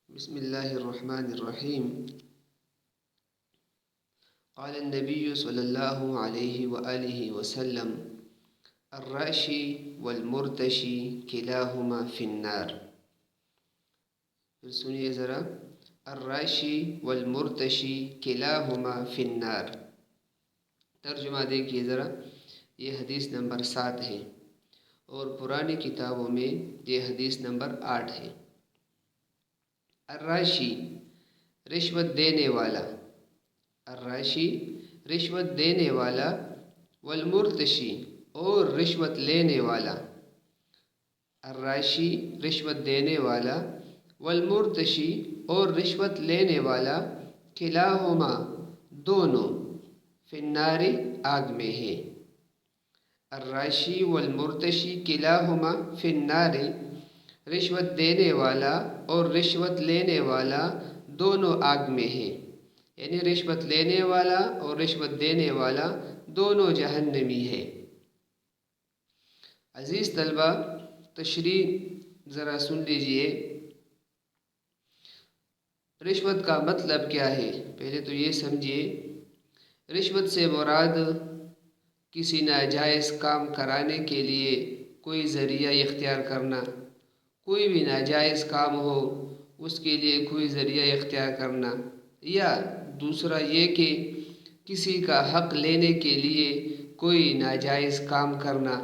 بسم الله الرحمن الرحيم. قال النبي صلى الله عليه وآله وسلم: الراشي والمرتشي كلاهما في النار. پھر سنیے ذرا، الراشی والمرتشی کلاہما فی النار. ترجمہ دیکھیے ذرا، یہ حدیث نمبر 7 ہے اور پرانی کتابوں میں یہ حدیث نمبر 8 ہے. الراشی رشوت دینے والا، الراشی رشوت دینے والا، والمرتشی اور رشوت لینے والا. الراشی رشوت دینے والا، والمرتشی اور رشوت لینے والا، کلاہما دونوں، فی النار آگ میں ہے. الراشی والمرتشی کلاہما فی النار، رشوت دینے والا اور رشوت لینے والا دونوں آگ میں ہیں. یعنی رشوت لینے والا اور رشوت دینے والا دونوں جہنمی ہے. عزیز طلبہ، تشریح ذرا سن لیجئے. رشوت کا مطلب کیا ہے؟ پہلے تو یہ سمجھیے، رشوت سے مراد کسی ناجائز کام کرانے کے لیے کوئی ذریعہ اختیار کرنا. کوئی بھی ناجائز کام ہو اس کے لیے کوئی ذریعہ اختیار کرنا، یا دوسرا یہ کہ کسی کا حق لینے کے لیے کوئی ناجائز کام کرنا،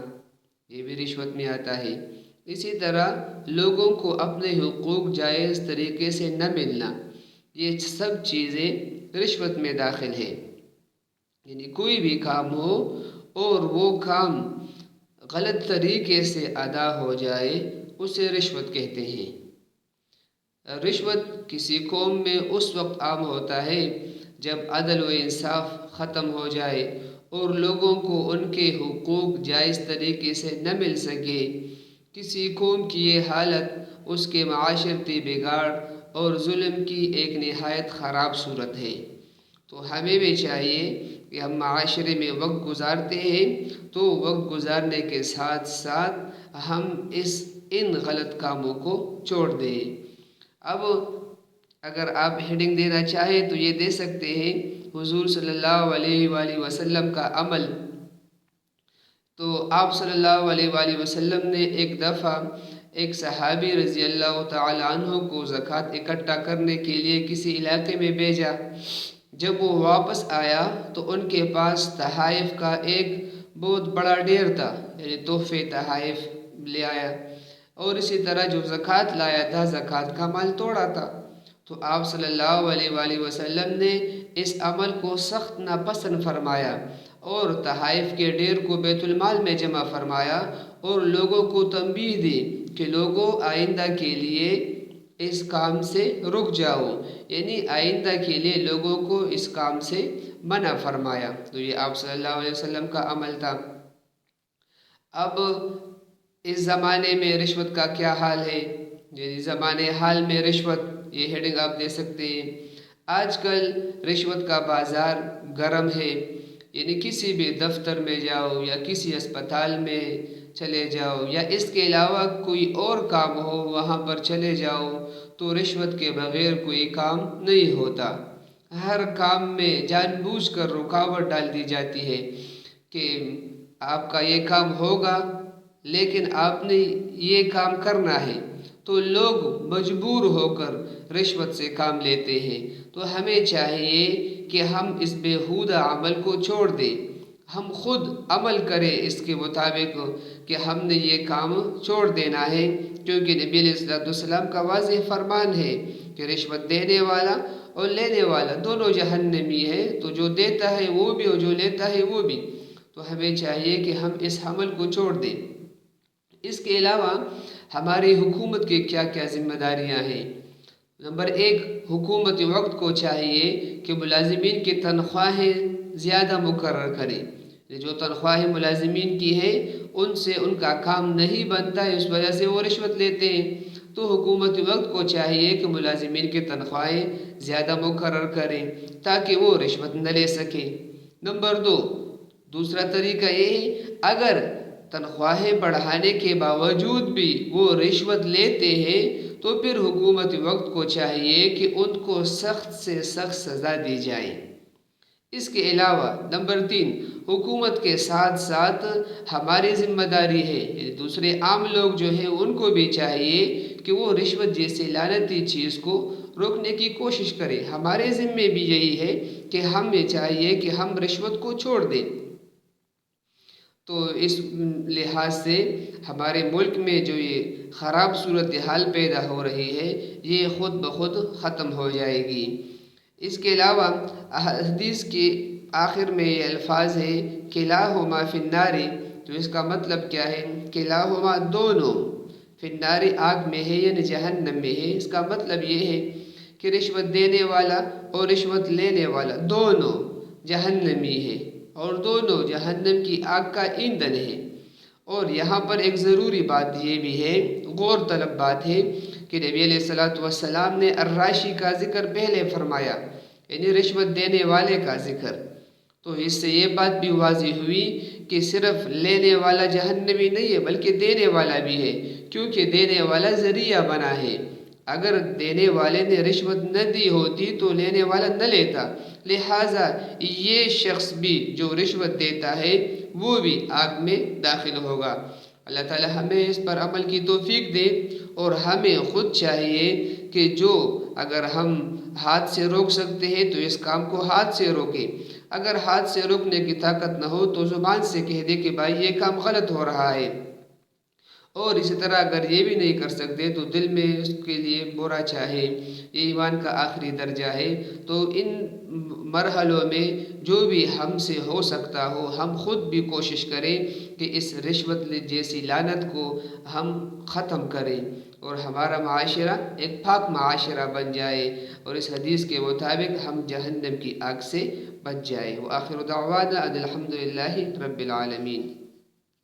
یہ بھی رشوت میں آتا ہے. اسی طرح لوگوں کو اپنے حقوق جائز طریقے سے نہ ملنا، یہ سب چیزیں رشوت میں داخل ہے. یعنی کوئی بھی کام ہو اور وہ کام غلط طریقے سے ادا ہو جائے، اسے رشوت کہتے ہیں. رشوت کسی قوم میں اس وقت عام ہوتا ہے جب عدل و انصاف ختم ہو جائے اور لوگوں کو ان کے حقوق جائز طریقے سے نہ مل سکے. کسی قوم کی یہ حالت اس کے معاشرتی بگاڑ اور ظلم کی ایک نہایت خراب صورت ہے. تو ہمیں بھی چاہیے کہ ہم معاشرے میں وقت گزارتے ہیں تو وقت گزارنے کے ساتھ ساتھ ہم ان غلط کاموں کو چھوڑ دیں. اب اگر آپ ہیڈنگ دینا چاہیں تو یہ دے سکتے ہیں، حضور صلی اللہ علیہ وآلہ وسلم کا عمل. تو آپ صلی اللہ علیہ وآلہ وسلم نے ایک دفعہ ایک صحابی رضی اللہ تعالی عنہ کو زکوٰۃ اکٹھا کرنے کے لیے کسی علاقے میں بھیجا. جب وہ واپس آیا تو ان کے پاس تحائف کا ایک بہت بڑا ڈھیر تھا، یعنی تحفے تحائف لے آیا، اور اسی طرح جو زکوٰۃ لایا تھا زکوٰۃ کا مال توڑا تھا. تو آپ صلی اللہ علیہ وآلہ وسلم نے اس عمل کو سخت ناپسند فرمایا اور تحائف کے ڈھیر کو بیت المال میں جمع فرمایا اور لوگوں کو تنبیہ دی کہ لوگوں آئندہ کے لیے اس کام سے رک جاؤ. یعنی آئندہ کے لیے لوگوں کو اس کام سے منع فرمایا. تو یہ آپ صلی اللہ علیہ وسلم کا عمل تھا. اب اس زمانے میں رشوت کا کیا حال ہے؟ یعنی زمانے حال میں رشوت، یہ ہیڈنگ آپ دے سکتے ہیں. آج کل رشوت کا بازار گرم ہے. یعنی کسی بھی دفتر میں جاؤ یا کسی اسپتال میں چلے جاؤ یا اس کے علاوہ کوئی اور کام ہو وہاں پر چلے جاؤ تو رشوت کے بغیر کوئی کام نہیں ہوتا. ہر کام میں جان بوجھ کر رکاوٹ ڈال دی جاتی ہے کہ آپ کا یہ کام ہوگا لیکن آپ نے یہ کام کرنا ہے، تو لوگ مجبور ہو کر رشوت سے کام لیتے ہیں. تو ہمیں چاہیے کہ ہم اس بیہودہ عمل کو چھوڑ دیں، ہم خود عمل کریں اس کے مطابق کہ ہم نے یہ کام چھوڑ دینا ہے، کیونکہ نبی علیہ السلام کا واضح فرمان ہے کہ رشوت دینے والا اور لینے والا دونوں جہنمی ہے. تو جو دیتا ہے وہ بھی اور جو لیتا ہے وہ بھی. تو ہمیں چاہیے کہ ہم اس عمل کو چھوڑ دیں. اس کے علاوہ ہماری حکومت کی کیا کیا ذمہ داریاں ہیں؟ نمبر 1، حکومت وقت کو چاہیے کہ ملازمین کی تنخواہیں زیادہ مقرر کریں. جو تنخواہیں ملازمین کی ہیں ان سے ان کا کام نہیں بنتا ہے، اس وجہ سے وہ رشوت لیتے ہیں. تو حکومت وقت کو چاہیے کہ ملازمین کی تنخواہیں زیادہ مقرر کریں تاکہ وہ رشوت نہ لے سکیں. نمبر 2، دوسرا طریقہ یہ ہے، اگر تنخواہیں بڑھانے کے باوجود بھی وہ رشوت لیتے ہیں تو پھر حکومت وقت کو چاہیے کہ ان کو سخت سے سخت سزا دی جائے۔ اس کے علاوہ نمبر 3، حکومت کے ساتھ ساتھ ہماری ذمہ داری ہے، دوسرے عام لوگ جو ہیں ان کو بھی چاہیے کہ وہ رشوت جیسی لعنتی چیز کو روکنے کی کوشش کرے۔ ہمارے ذمے بھی یہی ہے کہ ہمیں چاہیے کہ ہم رشوت کو چھوڑ دیں۔ تو اس لحاظ سے ہمارے ملک میں جو یہ خراب صورتحال پیدا ہو رہی ہے یہ خود بخود ختم ہو جائے گی۔ اس کے علاوہ حدیث کے آخر میں یہ الفاظ ہے کلاہما فی النار، تو اس کا مطلب کیا ہے؟ کلاہما دونوں فی النار آگ میں ہے یعنی جہنم میں ہے۔ اس کا مطلب یہ ہے کہ رشوت دینے والا اور رشوت لینے والا دونوں جہنمی ہے اور دونوں جہنم کی آگ کا ایندھن ہے۔ اور یہاں پر ایک ضروری بات یہ بھی ہے، غور طلب بات ہے کہ نبی علیہ السلام نے الراشی کا ذکر پہلے فرمایا، یعنی رشوت دینے والے کا ذکر۔ تو اس سے یہ بات بھی واضح ہوئی کہ صرف لینے والا جہنمی نہیں ہے بلکہ دینے والا بھی ہے، کیونکہ دینے والا ذریعہ بنا ہے۔ اگر دینے والے نے رشوت نہ دی ہوتی تو لینے والا نہ لیتا، لہٰذا یہ شخص بھی جو رشوت دیتا ہے وہ بھی آگ میں داخل ہوگا۔ اللہ تعالی ہمیں اس پر عمل کی توفیق دے، اور ہمیں خود چاہیے کہ جو اگر ہم ہاتھ سے روک سکتے ہیں تو اس کام کو ہاتھ سے روکیں۔ اگر ہاتھ سے روکنے کی طاقت نہ ہو تو زبان سے کہہ دے کہ بھائی یہ کام غلط ہو رہا ہے، اور اسی طرح اگر یہ بھی نہیں کر سکتے تو دل میں اس کے لیے برا چاہے۔ یہ ایمان کا آخری درجہ ہے۔ تو ان مرحلوں میں جو بھی ہم سے ہو سکتا ہو ہم خود بھی کوشش کریں کہ اس رشوت جیسی لعنت کو ہم ختم کریں اور ہمارا معاشرہ ایک پاک معاشرہ بن جائے، اور اس حدیث کے مطابق ہم جہنم کی آگ سے بچ جائے۔ وآخر دعوانا ان الحمد للہ رب العالمین۔